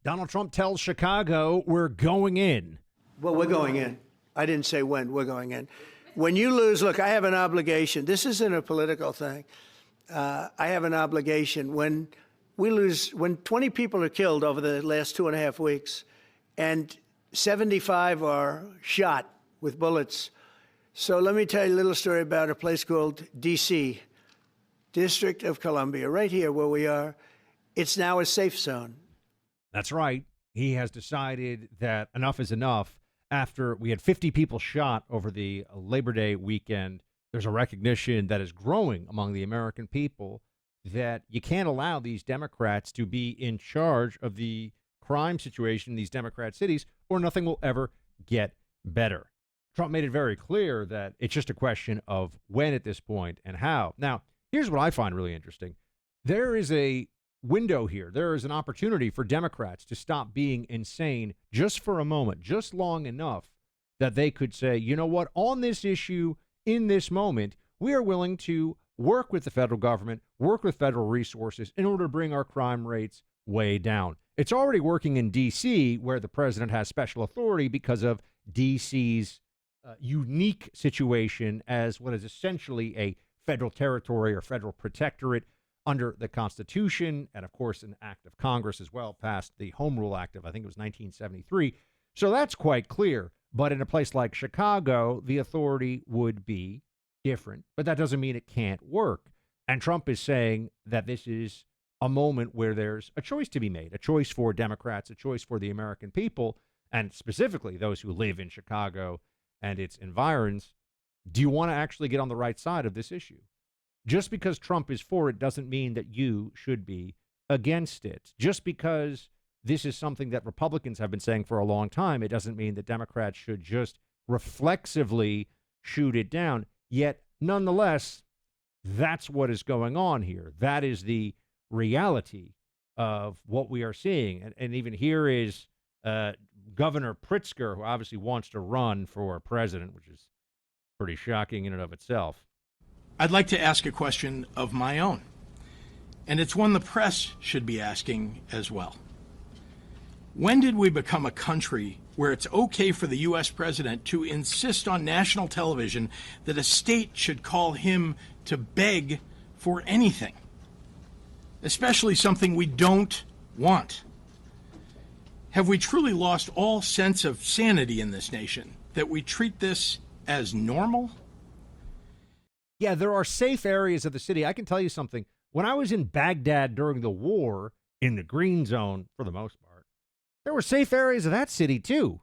Donald Trump tells Chicago, we're going in. Well, we're going in. I didn't say when. We're going in. When you lose, look, I have an obligation. This isn't a political thing. I have an obligation. When we lose, when 20 people are killed over the last 2.5 weeks and 75 are shot with bullets. So let me tell you a little story about a place called D.C., District of Columbia, right here where we are. It's now a safe zone. That's right. He has decided that enough is enough. After we had 50 people shot over the Labor Day weekend, there's a recognition that is growing among the American people that you can't allow these Democrats to be in charge of the crime situation in these Democrat cities, or nothing will ever get better. Trump made it very clear that it's just a question of when at this point and how. Now, here's what I find really interesting. There is a window here. There is an opportunity for Democrats to stop being insane just for a moment, just long enough that they could say, you know what, on this issue, in this moment, we are willing to work with the federal government, work with federal resources in order to bring our crime rates way down. It's already working in D.C., where the president has special authority because of D.C.'s unique situation as what is essentially a federal territory or federal protectorate under the Constitution, and of course an act of Congress as well, passed the Home Rule Act of, I think it was 1973. So that's quite clear. But in a place like Chicago, the authority would be different. But that doesn't mean it can't work. And Trump is saying that this is a moment where there's a choice to be made, a choice for Democrats, a choice for the American people, and specifically those who live in Chicago and its environs. Do you want to actually get on the right side of this issue? Just because Trump is for it doesn't mean that you should be against it. Just because this is something that Republicans have been saying for a long time, it doesn't mean that Democrats should just reflexively shoot it down. Yet, nonetheless, that's what is going on here. That is the reality of what we are seeing. And even here is Governor Pritzker, who obviously wants to run for president, which is pretty shocking in and of itself. I'd like to ask a question of my own, and it's one the press should be asking as well. When did we become a country where it's okay for the U.S. president to insist on national television that a state should call him to beg for anything, especially something we don't want? Have we truly lost all sense of sanity in this nation, that we treat this as normal? Yeah, there are safe areas of the city. I can tell you something. When I was in Baghdad during the war, in the green zone, for the most part, there were safe areas of that city, too.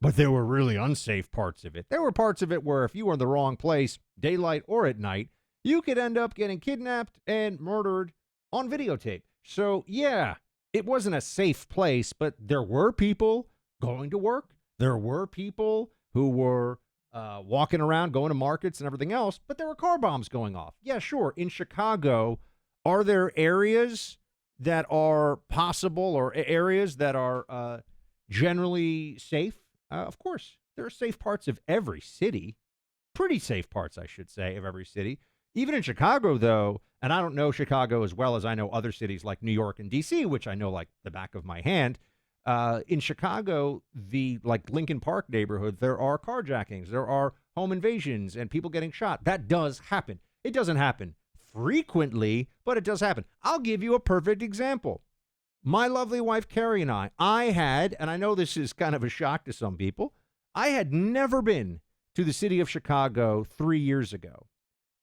But there were really unsafe parts of it. There were parts of it where if you were in the wrong place, daylight or at night, you could end up getting kidnapped and murdered on videotape. So, yeah, it wasn't a safe place, but there were people going to work. There were people who were walking around, going to markets and everything else, but there were car bombs going off. Yeah, sure. In Chicago, are there areas that are possible or areas that are generally safe? Of course. There are safe parts of every city, pretty safe parts, I should say, of every city. Even in Chicago, though, and I don't know Chicago as well as I know other cities like New York and D.C., which I know like the back of my hand. In Chicago, the like Lincoln Park neighborhood, there are carjackings, there are home invasions and people getting shot. That does happen. It doesn't happen frequently, but it does happen. I'll give you a perfect example. My lovely wife, Carrie, and I had, and I know this is kind of a shock to some people, I had never been to the city of Chicago 3 years ago.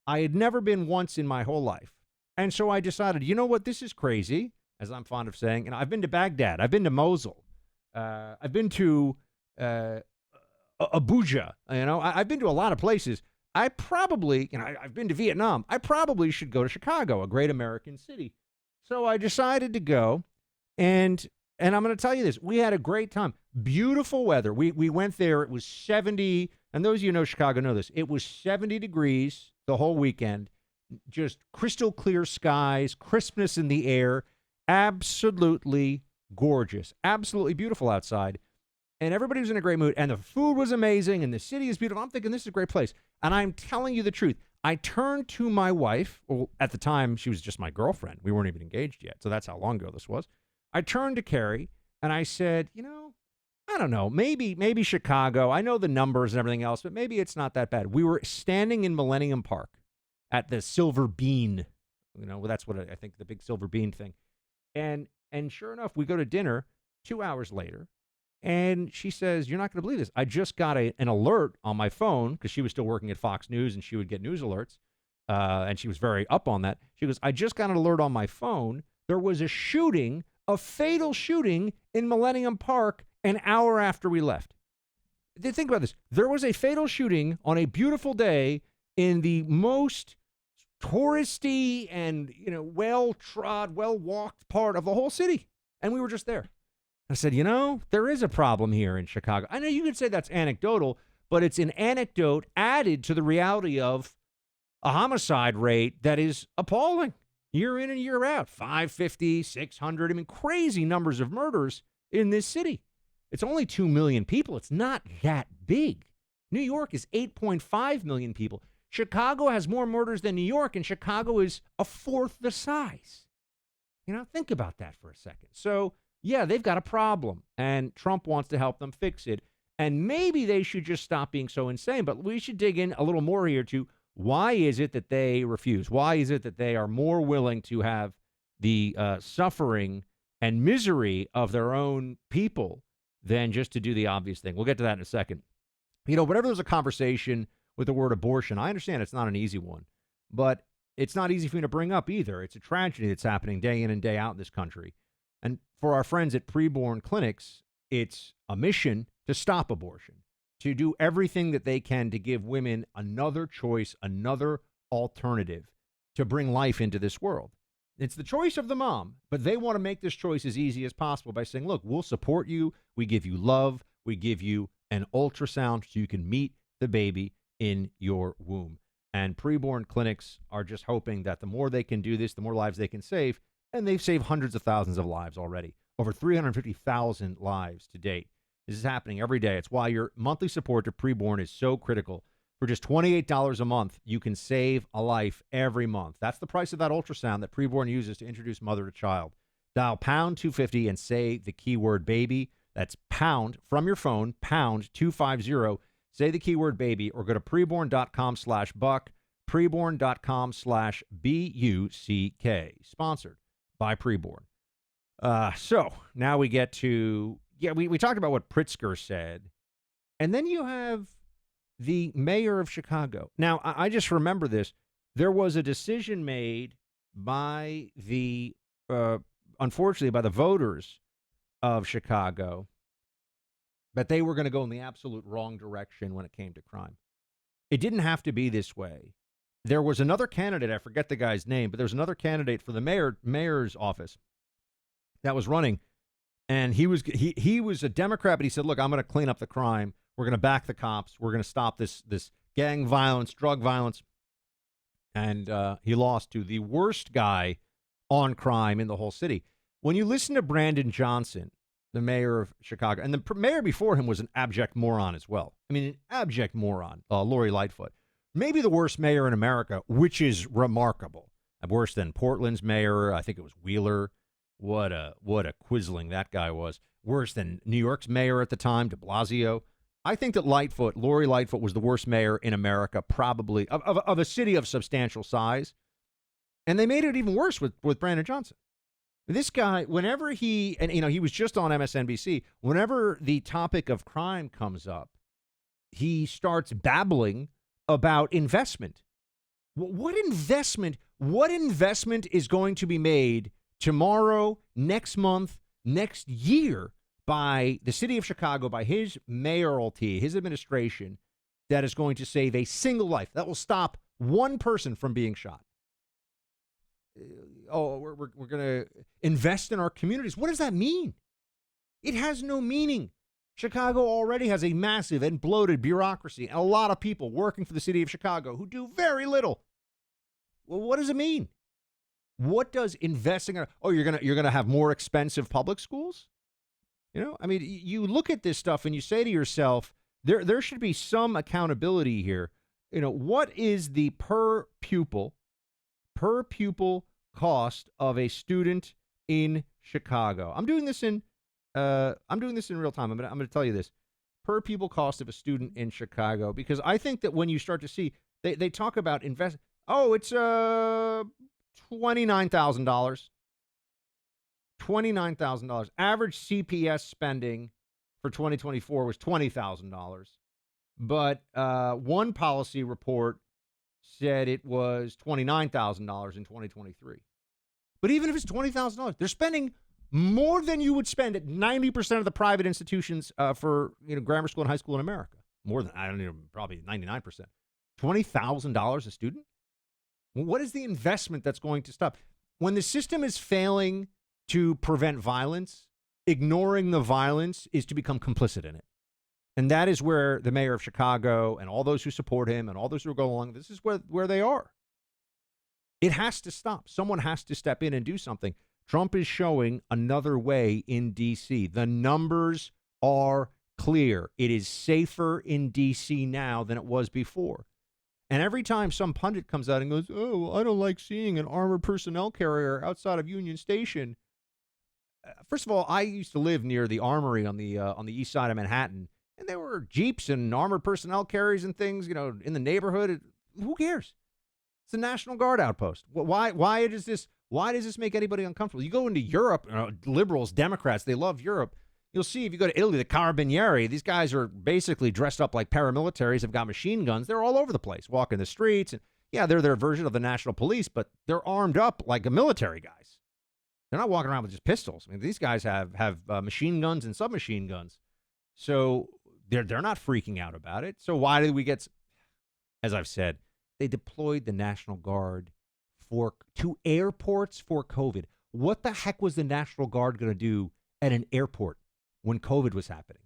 I had never been once in my whole life. And so I decided, you know what, this is crazy. As I'm fond of saying, and I've been to Baghdad, I've been to Mosul, I've been to Abuja, I've been to a lot of places. I probably, I've been to Vietnam. I probably should go to Chicago, a great American city. So I decided to go, and I'm going to tell you this: we had a great time, beautiful weather. We went there. It was 70, and those of you who know Chicago know this. It was 70 degrees the whole weekend, just crystal clear skies, crispness in the air. Absolutely gorgeous, absolutely beautiful outside, and everybody was in a great mood, and the food was amazing, and the city is beautiful. I'm thinking this is a great place, and I'm telling you the truth. I turned to my wife, well, at the time, she was just my girlfriend. We weren't even engaged yet, so that's how long ago this was. I turned to Carrie, And I said, I don't know, maybe Chicago. I know the numbers and everything else, but maybe it's not that bad. We were standing in Millennium Park at the Silver Bean, well, that's what I think, the big Silver Bean thing. And sure enough, we go to dinner 2 hours later, and she says, "You're not going to believe this. I just got an alert on my phone," because she was still working at Fox News and she would get news alerts, and she was very up on that. She goes, "I just got an alert on my phone. There was a shooting, a fatal shooting in Millennium Park an hour after we left." Think about this. There was a fatal shooting on a beautiful day in the most touristy and, well-trod, well-walked part of the whole city. And we were just there. I said, there is a problem here in Chicago. I know you could say that's anecdotal, but it's an anecdote added to the reality of a homicide rate that is appalling year in and year out. 550, 600, crazy numbers of murders in this city. It's only 2 million people. It's not that big. New York is 8.5 million people. Chicago has more murders than New York, and Chicago is a fourth the size. Think about that for a second. So, yeah, they've got a problem, and Trump wants to help them fix it. And maybe they should just stop being so insane. But we should dig in a little more here to why is it that they refuse? Why is it that they are more willing to have the suffering and misery of their own people than just to do the obvious thing? We'll get to that in a second. Whenever there's a conversation with the word abortion, I understand it's not an easy one, but it's not easy for me to bring up either. It's a tragedy that's happening day in and day out in this country. And for our friends at preborn clinics, it's a mission to stop abortion, to do everything that they can to give women another choice, another alternative to bring life into this world. It's the choice of the mom, but they want to make this choice as easy as possible by saying, look, we'll support you. We give you love. We give you an ultrasound so you can meet the baby in your womb. And preborn clinics are just hoping that the more they can do this, the more lives they can save. And they've saved hundreds of thousands of lives already, over 350,000 lives to date. This is happening every day. It's why your monthly support to preborn is so critical. For just $28 a month, you can save a life every month. That's the price of that ultrasound that preborn uses to introduce mother to child. Dial pound 250 and say the keyword baby. That's pound from your phone, pound 250. Say the keyword baby, or go to preborn.com/buck, preborn.com/BUCK. Sponsored by Preborn. So now we get to, we talked about what Pritzker said, and then you have the mayor of Chicago. Now, I just remember this. There was a decision made by the, unfortunately, by the voters of Chicago that they were going to go in the absolute wrong direction when it came to crime. It didn't have to be this way. There was another candidate, I forget the guy's name, but there was another candidate for the mayor's office that was running, and he was a Democrat, but he said, look, I'm going to clean up the crime. We're going to back the cops. We're going to stop this gang violence, drug violence. And he lost to the worst guy on crime in the whole city. When you listen to Brandon Johnson, the mayor of Chicago, and the mayor before him was an abject moron as well. An abject moron, Lori Lightfoot. Maybe the worst mayor in America, which is remarkable. Worse than Portland's mayor. I think it was Wheeler. What a quizzling that guy was. Worse than New York's mayor at the time, de Blasio. I think that Lori Lightfoot was the worst mayor in America, probably, of a city of substantial size. And they made it even worse with Brandon Johnson. This guy, whenever he was just on MSNBC, whenever the topic of crime comes up, he starts babbling about investment. What investment is going to be made tomorrow, next month, next year by the city of Chicago, by his mayoralty, his administration, that is going to save a single life, that will stop one person from being shot? We're going to invest in our communities. What does that mean? It has no meaning. Chicago already has a massive and bloated bureaucracy and a lot of people working for the city of Chicago who do very little. Well, what does it mean? What does investing in? You're gonna have more expensive public schools? You look at this stuff and you say to yourself, there should be some accountability here. What is the per pupil cost of a student in Chicago? I'm doing this in I'm doing this in real time. I'm gonna tell you this. Per pupil cost of a student in Chicago, because I think that when you start to see, they talk about invest. Oh, it's $29,000. $29,000. Average CPS spending for 2024 was $20,000. But one policy report said it was $29,000 in 2023. But even if it's $20,000, they're spending more than you would spend at 90% of the private institutions for grammar school and high school in America. More than, I don't know, probably 99%. $20,000 a student? Well, what is the investment that's going to stop? When the system is failing to prevent violence, ignoring the violence is to become complicit in it. And that is where the mayor of Chicago and all those who support him and all those who go along, this is where they are. It has to stop. Someone has to step in and do something. Trump is showing another way in D.C. The numbers are clear. It is safer in D.C. now than it was before. And every time some pundit comes out and goes, oh, I don't like seeing an armored personnel carrier outside of Union Station. First of all, I used to live near the Armory on the east side of Manhattan, and there were Jeeps and armored personnel carriers and things, in the neighborhood. Who cares? It's a National Guard outpost. Why does this make anybody uncomfortable? You go into Europe, liberals, Democrats, they love Europe. You'll see if you go to Italy, the Carabinieri, these guys are basically dressed up like paramilitaries, have got machine guns. They're all over the place, walking the streets. And yeah, they're their version of the National Police, but they're armed up like a military guys. They're not walking around with just pistols. I mean, these guys have machine guns and submachine guns. So they're not freaking out about it. So why did we get, as I've said, they deployed the National Guard to airports for COVID. What the heck was the National Guard going to do at an airport when COVID was happening?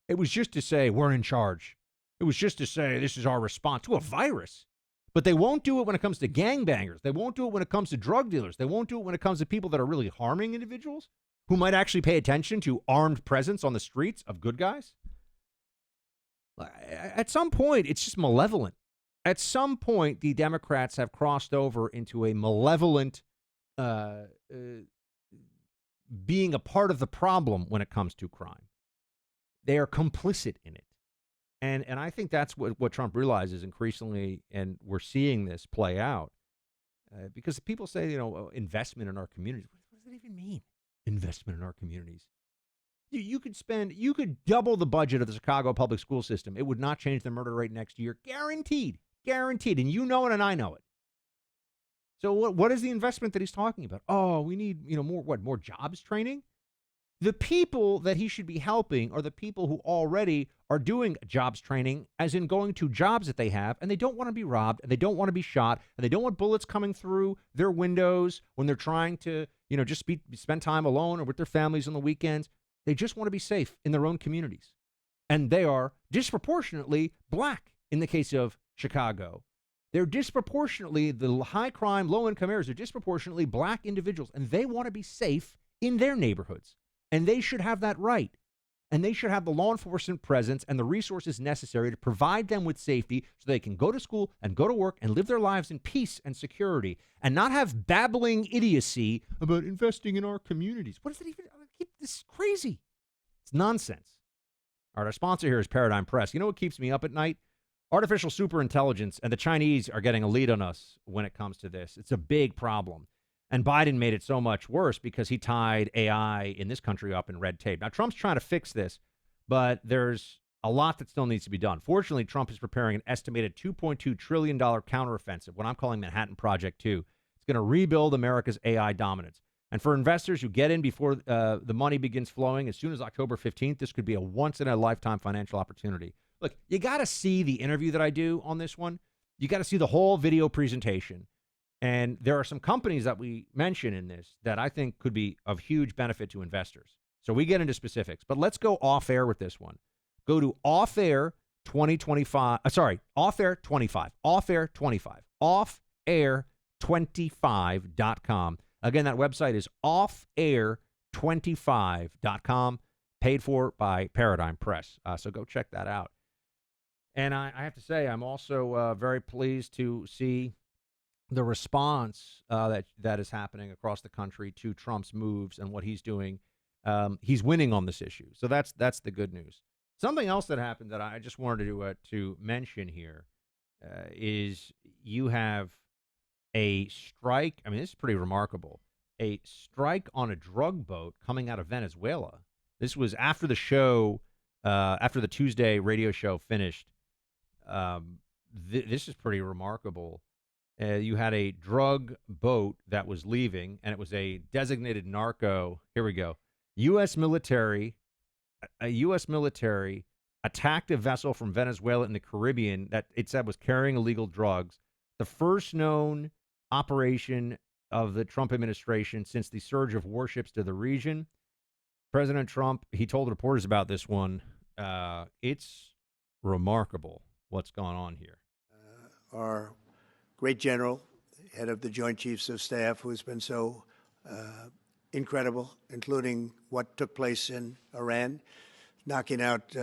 It was just to say, we're in charge. It was just to say, this is our response to a virus. But they won't do it when it comes to gangbangers. They won't do it when it comes to drug dealers. They won't do it when it comes to people that are really harming individuals who might actually pay attention to armed presence on the streets of good guys. At some point, it's just malevolent. At some point, the Democrats have crossed over into a malevolent being a part of the problem when it comes to crime. They are complicit in it. And I think that's what Trump realizes increasingly, and we're seeing this play out. Because people say, investment in our communities. What does that even mean? Investment in our communities. You could double the budget of the Chicago public school system. It would not change the murder rate next year. Guaranteed. Guaranteed. And you know it and I know it. So what is the investment that he's talking about? Oh, we need, more jobs training? The people that he should be helping are the people who already are doing jobs training, as in going to jobs that they have, and they don't want to be robbed, and they don't want to be shot, and they don't want bullets coming through their windows when they're trying to, just spend time alone or with their families on the weekends. They just want to be safe in their own communities. And they are disproportionately black in the case of Chicago. They're disproportionately, the high crime, low income areas are disproportionately black individuals, and they want to be safe in their neighborhoods. And they should have that right. And they should have the law enforcement presence and the resources necessary to provide them with safety so they can go to school and go to work and live their lives in peace and security and not have babbling idiocy about investing in our communities. What is it even? This is crazy. It's nonsense. All right, our sponsor here is Paradigm Press. You know what keeps me up at night? Artificial superintelligence, and the Chinese are getting a lead on us when it comes to this. It's a big problem. And Biden made it so much worse because he tied AI in this country up in red tape. Now, Trump's trying to fix this, but there's a lot that still needs to be done. Fortunately, Trump is preparing an estimated $2.2 trillion counteroffensive, what I'm calling Manhattan Project 2. It's going to rebuild America's AI dominance. And for investors who get in before the money begins flowing, as soon as October 15th, this could be a once-in-a-lifetime financial opportunity. Look, you got to see the interview that I do on this one. You got to see the whole video presentation. And there are some companies that we mention in this that I think could be of huge benefit to investors. So we get into specifics, but let's go off air with this one. Go to off air 2025. Off air 25. Off air 25. Off air 25.com. Again, that website is offair25.com, paid for by Paradigm Press. So go check that out. And I have to say, I'm also very pleased to see the response that is happening across the country to Trump's moves and what he's doing He's winning on this issue. So that's the good news. Something else that happened that I just wanted to mention here is you have a strike. I mean, this is pretty remarkable. A strike on a drug boat coming out of Venezuela. This was after the show, after the Tuesday radio show finished. This is pretty remarkable. You had a drug boat that was leaving, and it was a designated narco. Here we go. A U.S. military attacked a vessel from Venezuela in the Caribbean that it said was carrying illegal drugs. The first known operation of the Trump administration since the surge of warships to the region. President Trump, he told reporters about this one. It's remarkable what's going on here. Our great general, head of the Joint Chiefs of Staff, who's been so incredible, including what took place in Iran, knocking out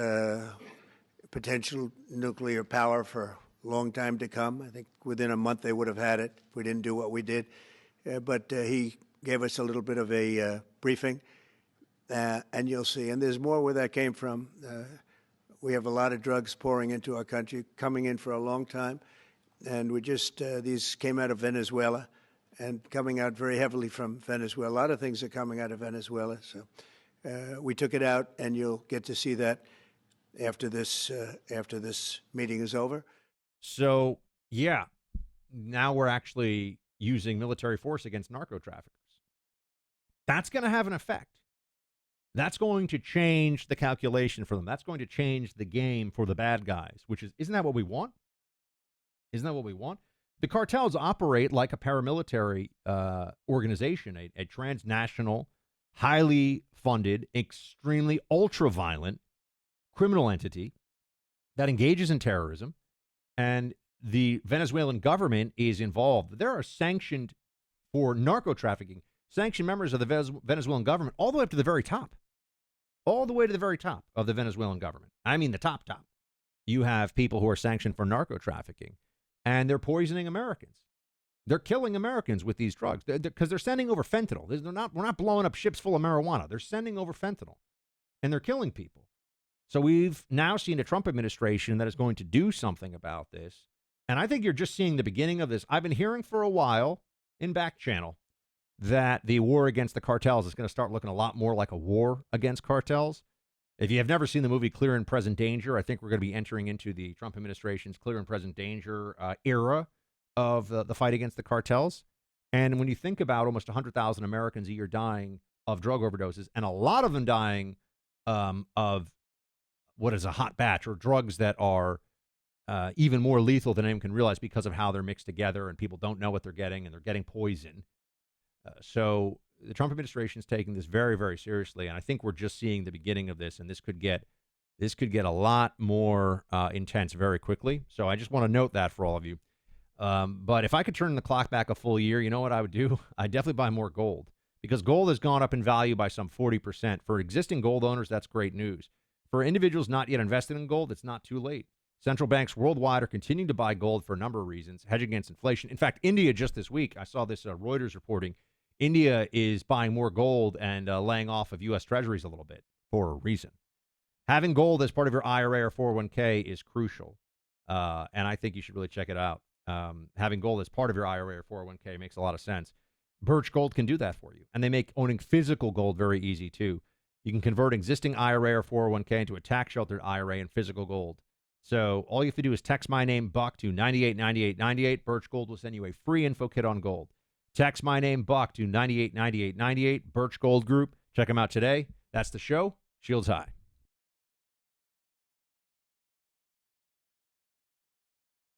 potential nuclear power for a long time to come. I think within a month they would have had it if we didn't do what we did. But he gave us a little bit of a briefing, and you'll see. And there's more where that came from. We have a lot of drugs pouring into our country, coming in for a long time. And we just, these came out of Venezuela and coming out very heavily from Venezuela. A lot of things are coming out of Venezuela. So we took it out, and you'll get to see that after this meeting is over. So, yeah, now we're actually using military force against narco traffickers. That's going to have an effect. That's going to change the calculation for them. That's going to change the game for the bad guys, which isn't that what we want? Isn't that what we want? The cartels operate like a paramilitary organization, a transnational, highly funded, extremely ultra-violent criminal entity that engages in terrorism, and the Venezuelan government is involved. There are sanctioned for narco trafficking, sanctioned members of the Venezuelan government all the way up to the very top, all the way to the very top of the Venezuelan government. I mean the top. You have people who are sanctioned for narco trafficking, and they're poisoning Americans. They're killing Americans with these drugs because they're sending over fentanyl. We're not blowing up ships full of marijuana. They're sending over fentanyl, and they're killing people. So we've now seen a Trump administration that is going to do something about this. And I think you're just seeing the beginning of this. I've been hearing for a while in back channel that the war against the cartels is going to start looking a lot more like a war against cartels. If you have never seen the movie Clear and Present Danger, I think we're going to be entering into the Trump administration's Clear and Present Danger era of the fight against the cartels. And when you think about almost 100,000 Americans a year dying of drug overdoses, and a lot of them dying of what is a hot batch, or drugs that are even more lethal than anyone can realize because of how they're mixed together, and people don't know what they're getting, and they're getting poison. So the Trump administration is taking this very, very seriously, and I think we're just seeing the beginning of this, and this could get a lot more intense very quickly. So I just want to note that for all of you. But if I could turn the clock back a full year, you know what I would do? I'd definitely buy more gold, because gold has gone up in value by some 40%. For existing gold owners, that's great news. For individuals not yet invested in gold, it's not too late. Central banks worldwide are continuing to buy gold for a number of reasons, hedging against inflation. In fact, India just this week, I saw this Reuters reporting, India is buying more gold and laying off of U.S. Treasuries a little bit for a reason. Having gold as part of your IRA or 401k is crucial, and I think you should really check it out. Having gold as part of your IRA or 401k makes a lot of sense. Birch Gold can do that for you, and they make owning physical gold very easy, too. You can convert existing IRA or 401k into a tax-sheltered IRA and physical gold. So all you have to do is text my name, Buck, to 989898. Birch Gold will send you a free info kit on gold. Text my name, Buck, to 989898. Birch Gold Group. Check them out today. That's the show. Shields high.